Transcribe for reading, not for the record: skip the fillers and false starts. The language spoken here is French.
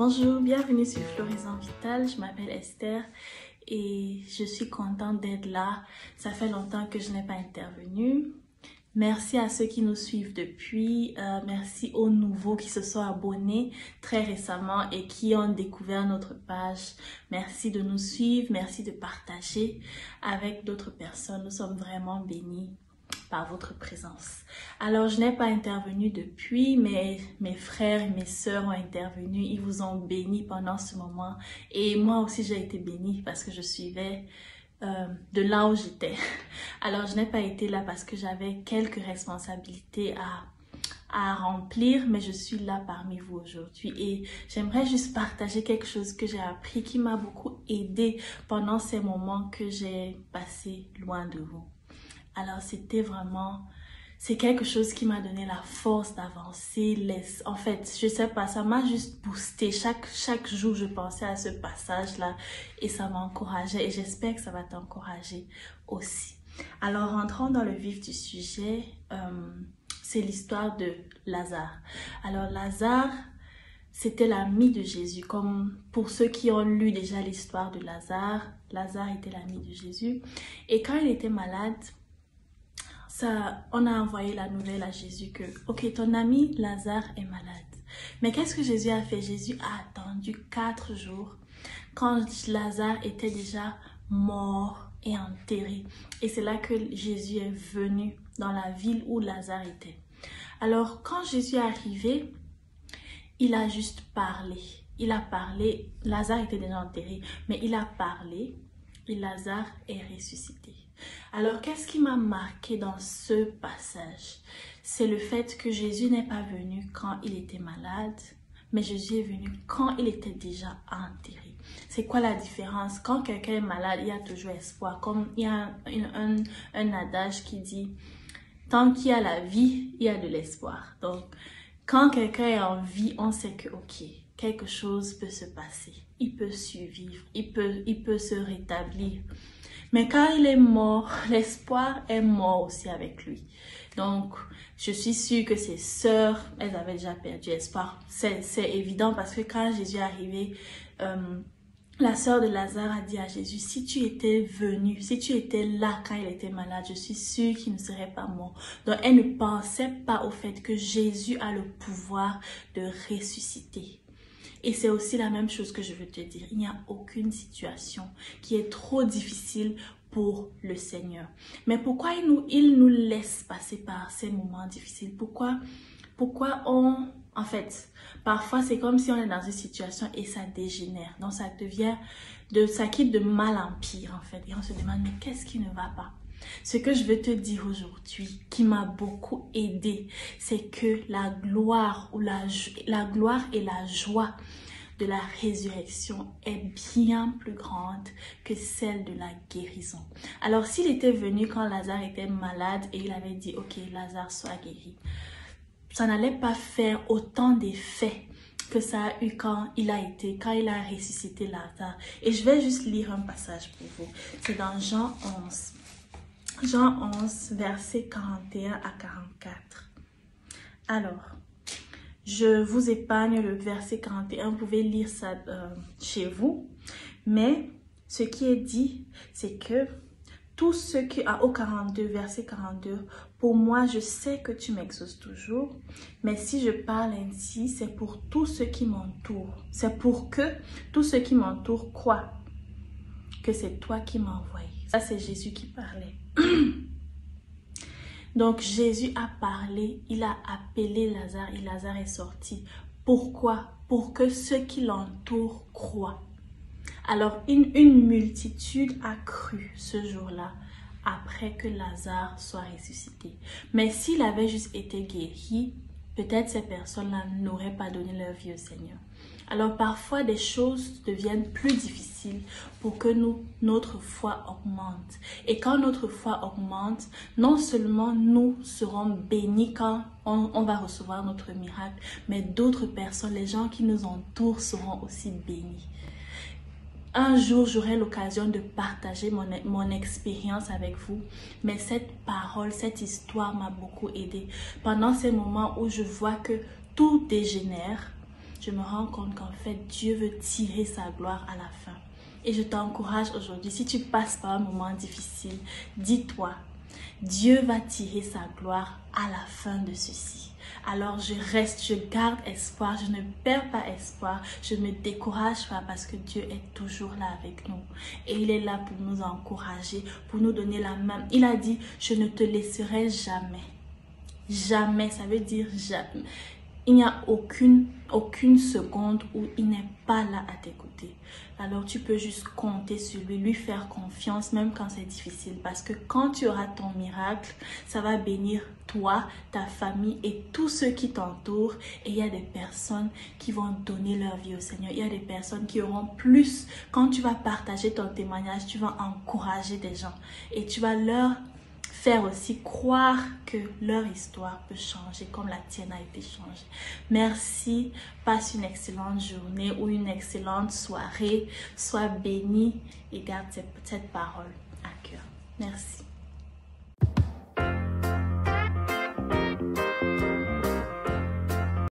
Bonjour, bienvenue sur Floraison Vitale, je m'appelle Esther et je suis contente d'être là. Ça fait longtemps que je n'ai pas intervenu. Merci à ceux qui nous suivent depuis, merci aux nouveaux qui se sont abonnés très récemment et qui ont découvert notre page. Merci de nous suivre, merci de partager avec d'autres personnes, nous sommes vraiment bénis par votre présence. Alors, je n'ai pas intervenu depuis, mais mes frères et mes sœurs ont intervenu. Ils vous ont béni pendant ce moment. Et moi aussi, j'ai été bénie parce que je suivais de là où j'étais. Alors, je n'ai pas été là parce que j'avais quelques responsabilités à remplir, mais je suis là parmi vous aujourd'hui. Et j'aimerais juste partager quelque chose que j'ai appris qui m'a beaucoup aidé pendant ces moments que j'ai passés loin de vous. Alors, c'est quelque chose qui m'a donné la force d'avancer. En fait, je sais pas, ça m'a juste boosté. Chaque jour, je pensais à ce passage-là et ça m'encourageait et j'espère que ça va t'encourager aussi. Alors, rentrons dans le vif du sujet. C'est l'histoire de Lazare. Alors, Lazare, c'était l'ami de Jésus. Comme pour ceux qui ont lu déjà l'histoire de Lazare, Lazare était l'ami de Jésus. Et quand il était malade, on a envoyé la nouvelle à Jésus que, ok, ton ami Lazare est malade. Mais qu'est-ce que Jésus a fait? Jésus a attendu 4 jours quand Lazare était déjà mort et enterré. Et c'est là que Jésus est venu dans la ville où Lazare était. Alors, quand Jésus est arrivé, il a juste parlé. Il a parlé, Lazare était déjà enterré, mais il a parlé et Lazare est ressuscité. Alors, qu'est-ce qui m'a marqué dans ce passage? C'est le fait que Jésus n'est pas venu quand il était malade, mais Jésus est venu quand il était déjà enterré. C'est quoi la différence? Quand quelqu'un est malade, il y a toujours espoir. Comme il y a un adage qui dit, tant qu'il y a la vie, il y a de l'espoir. Donc, quand quelqu'un est en vie, on sait que, ok, quelque chose peut se passer. Il peut survivre, il peut se rétablir. Mais quand il est mort, l'espoir est mort aussi avec lui. Donc, je suis sûre que ses sœurs, elles avaient déjà perdu espoir. C'est évident parce que quand Jésus est arrivé, la sœur de Lazare a dit à Jésus, si tu étais venu, si tu étais là quand il était malade, je suis sûre qu'il ne serait pas mort. Donc, elle ne pensait pas au fait que Jésus a le pouvoir de ressusciter. Et c'est aussi la même chose que je veux te dire. Il n'y a aucune situation qui est trop difficile pour le Seigneur. Mais pourquoi il nous laisse passer par ces moments difficiles? Pourquoi en fait, parfois c'est comme si on est dans une situation et ça dégénère. Donc ça quitte de mal en pire en fait. Et on se demande, mais qu'est-ce qui ne va pas? Ce que je veux te dire aujourd'hui, qui m'a beaucoup aidé, c'est que la gloire et la joie de la résurrection est bien plus grande que celle de la guérison. Alors, s'il était venu quand Lazare était malade et il avait dit, ok, Lazare soit guéri, ça n'allait pas faire autant d'effets que ça a eu quand il a ressuscité Lazare. Et je vais juste lire un passage pour vous. C'est dans Jean 11. Jean 11, versets 41 à 44. Alors, je vous épargne le verset 41, vous pouvez lire ça chez vous. Mais ce qui est dit, c'est que tout ce qui au 42, verset 42, pour moi, je sais que tu m'exauces toujours, mais si je parle ainsi, c'est pour tous ceux qui m'entourent. C'est pour que tous ceux qui m'entourent croient que c'est toi qui m'as envoyé. Ça, c'est Jésus qui parlait. Donc, Jésus a parlé, il a appelé Lazare et Lazare est sorti. Pourquoi? Pour que ceux qui l'entourent croient. Alors, une multitude a cru ce jour-là après que Lazare soit ressuscité. Mais s'il avait juste été guéri, peut-être ces personnes-là n'auraient pas donné leur vie au Seigneur. Alors parfois des choses deviennent plus difficiles pour que notre foi augmente. Et quand notre foi augmente, non seulement nous serons bénis quand on va recevoir notre miracle, mais d'autres personnes, les gens qui nous entourent seront aussi bénis. Un jour, j'aurai l'occasion de partager mon expérience avec vous, mais cette parole, cette histoire m'a beaucoup aidée. Pendant ces moments où je vois que tout dégénère, je me rends compte qu'en fait, Dieu veut tirer sa gloire à la fin. Et je t'encourage aujourd'hui, si tu passes par un moment difficile, dis-toi, Dieu va tirer sa gloire à la fin de ceci. Alors je reste, je garde espoir, je ne perds pas espoir, je ne me décourage pas parce que Dieu est toujours là avec nous. Et il est là pour nous encourager, pour nous donner la main. Il a dit, je ne te laisserai jamais. Jamais, ça veut dire jamais. Il n'y a aucune seconde où il n'est pas là à tes côtés. Alors tu peux juste compter sur lui faire confiance même quand c'est difficile. Parce que quand tu auras ton miracle, ça va bénir toi, ta famille et tous ceux qui t'entourent. Et il y a des personnes qui vont donner leur vie au Seigneur. Il y a des personnes qui auront plus. Quand tu vas partager ton témoignage, tu vas encourager des gens. Et tu vas leur faire aussi croire que leur histoire peut changer comme la tienne a été changée. Merci, passe une excellente journée ou une excellente soirée, sois béni et garde cette parole à cœur. Merci.